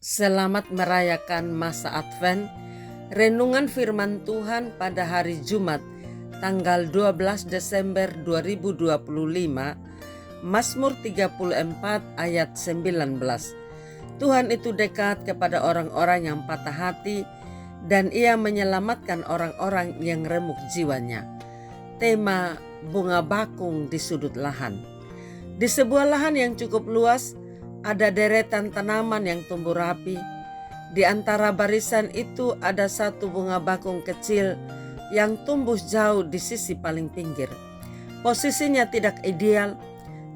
Selamat merayakan masa Advent. Renungan firman Tuhan pada hari Jumat, tanggal 12 Desember 2025, Mazmur 34 ayat 19. Tuhan itu dekat kepada orang-orang yang patah hati dan Ia menyelamatkan orang-orang yang remuk jiwanya. Tema bunga bakung di sudut lahan. Di sebuah lahan yang cukup luas, ada deretan tanaman yang tumbuh rapi. Di antara barisan itu ada satu bunga bakung kecil yang tumbuh jauh di sisi paling pinggir. Posisinya tidak ideal,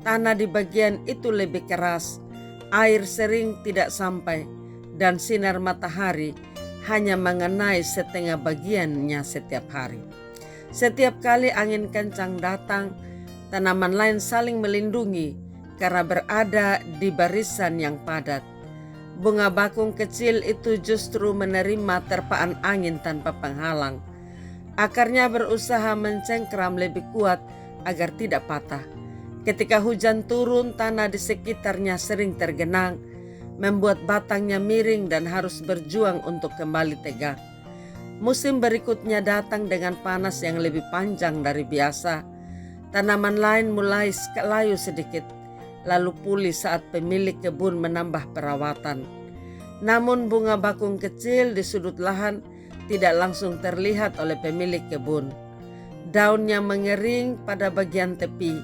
tanah di bagian itu lebih keras, air sering tidak sampai, dan sinar matahari hanya mengenai setengah bagiannya setiap hari. Setiap kali angin kencang datang, tanaman lain saling melindungi karena berada di barisan yang padat. Bunga bakung kecil itu justru menerima terpaan angin tanpa penghalang. Akarnya berusaha mencengkram lebih kuat agar tidak patah. Ketika hujan turun, tanah di sekitarnya sering tergenang, membuat batangnya miring dan harus berjuang untuk kembali tegak. Musim berikutnya datang dengan panas yang lebih panjang dari biasa. Tanaman lain mulai layu sedikit, lalu pulih saat pemilik kebun menambah perawatan. Namun bunga bakung kecil di sudut lahan tidak langsung terlihat oleh pemilik kebun. Daunnya mengering pada bagian tepi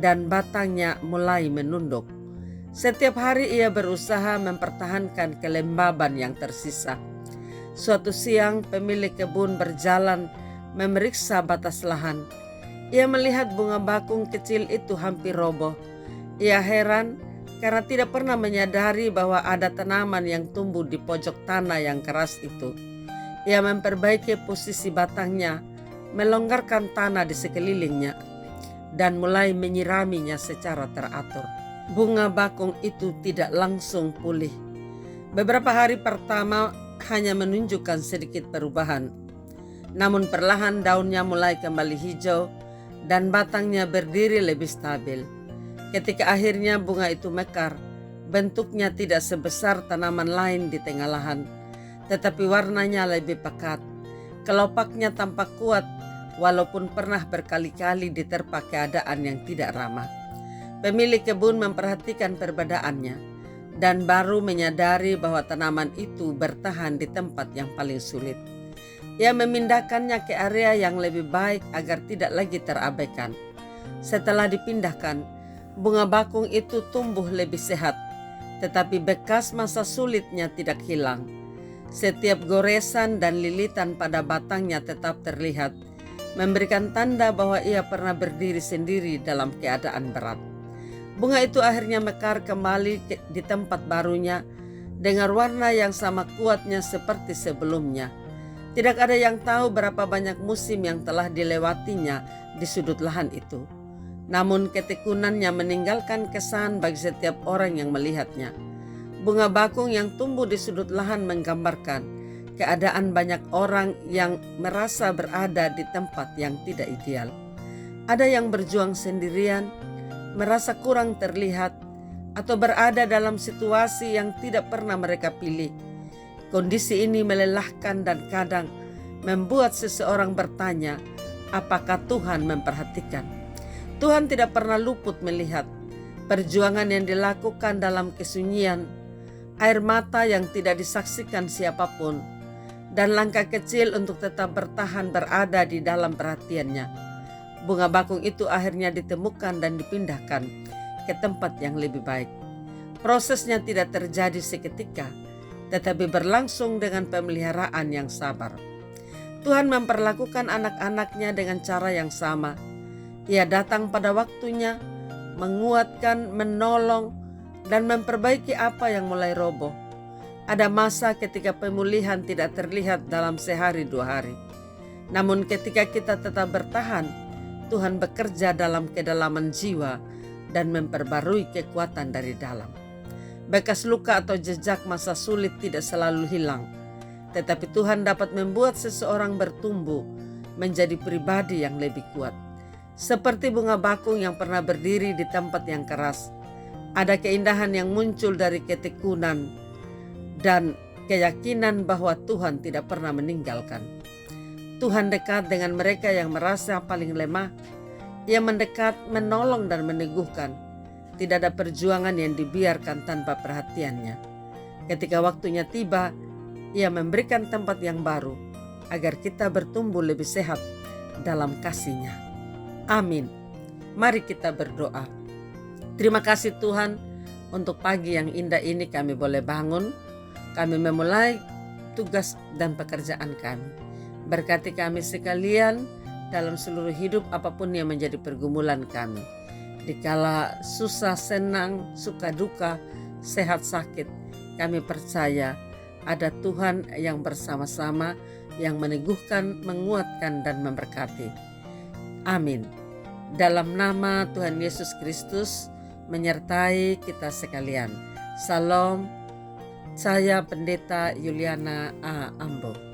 dan batangnya mulai menunduk. Setiap hari ia berusaha mempertahankan kelembaban yang tersisa. Suatu siang pemilik kebun berjalan memeriksa batas lahan. Ia melihat bunga bakung kecil itu hampir roboh. Ia heran karena tidak pernah menyadari bahwa ada tanaman yang tumbuh di pojok tanah yang keras itu. Ia memperbaiki posisi batangnya, melonggarkan tanah di sekelilingnya, dan mulai menyiraminya secara teratur. Bunga bakung itu tidak langsung pulih. Beberapa hari pertama hanya menunjukkan sedikit perubahan. Namun perlahan daunnya mulai kembali hijau dan batangnya berdiri lebih stabil. Ketika akhirnya bunga itu mekar, bentuknya tidak sebesar tanaman lain di tengah lahan, tetapi warnanya lebih pekat. Kelopaknya tampak kuat, walaupun pernah berkali-kali diterpa keadaan yang tidak ramah. Pemilik kebun memperhatikan perbedaannya, dan baru menyadari bahwa tanaman itu bertahan di tempat yang paling sulit. Ia memindahkannya ke area yang lebih baik agar tidak lagi terabaikan. Setelah dipindahkan, bunga bakung itu tumbuh lebih sehat, tetapi bekas masa sulitnya tidak hilang. Setiap goresan dan lilitan pada batangnya tetap terlihat, memberikan tanda bahwa ia pernah berdiri sendiri dalam keadaan berat. Bunga itu akhirnya mekar kembali di tempat barunya dengan warna yang sama kuatnya seperti sebelumnya. Tidak ada yang tahu berapa banyak musim yang telah dilewatinya di sudut lahan itu. Namun ketekunannya meninggalkan kesan bagi setiap orang yang melihatnya. Bunga bakung yang tumbuh di sudut lahan menggambarkan keadaan banyak orang yang merasa berada di tempat yang tidak ideal. Ada yang berjuang sendirian, merasa kurang terlihat, atau berada dalam situasi yang tidak pernah mereka pilih. Kondisi ini melelahkan dan kadang membuat seseorang bertanya, apakah Tuhan memperhatikan? Tuhan tidak pernah luput melihat perjuangan yang dilakukan dalam kesunyian, air mata yang tidak disaksikan siapapun, dan langkah kecil untuk tetap bertahan berada di dalam perhatiannya. Bunga bakung itu akhirnya ditemukan dan dipindahkan ke tempat yang lebih baik. Prosesnya tidak terjadi seketika, tetapi berlangsung dengan pemeliharaan yang sabar. Tuhan memperlakukan anak-anaknya dengan cara yang sama. Ia datang pada waktunya, menguatkan, menolong, dan memperbaiki apa yang mulai roboh. Ada masa ketika pemulihan tidak terlihat dalam sehari dua hari. Namun ketika kita tetap bertahan, Tuhan bekerja dalam kedalaman jiwa dan memperbarui kekuatan dari dalam. Bekas luka atau jejak masa sulit tidak selalu hilang, tetapi Tuhan dapat membuat seseorang bertumbuh menjadi pribadi yang lebih kuat. Seperti bunga bakung yang pernah berdiri di tempat yang keras, ada keindahan yang muncul dari ketekunan dan keyakinan bahwa Tuhan tidak pernah meninggalkan. Tuhan dekat dengan mereka yang merasa paling lemah. Ia mendekat, menolong dan meneguhkan. Tidak ada perjuangan yang dibiarkan tanpa perhatiannya. Ketika waktunya tiba, Ia memberikan tempat yang baru agar kita bertumbuh lebih sehat dalam kasih-Nya. Amin. Mari kita berdoa. Terima kasih Tuhan untuk pagi yang indah ini kami boleh bangun. Kami memulai tugas dan pekerjaan kami. Berkati kami sekalian dalam seluruh hidup apapun yang menjadi pergumulan kami. Dikala susah, senang, suka duka, sehat sakit, kami percaya ada Tuhan yang bersama-sama, yang meneguhkan, menguatkan, dan memberkati. Amin. Dalam nama Tuhan Yesus Kristus menyertai kita sekalian. Salam. Saya Pendeta Yuliana A. Ambo.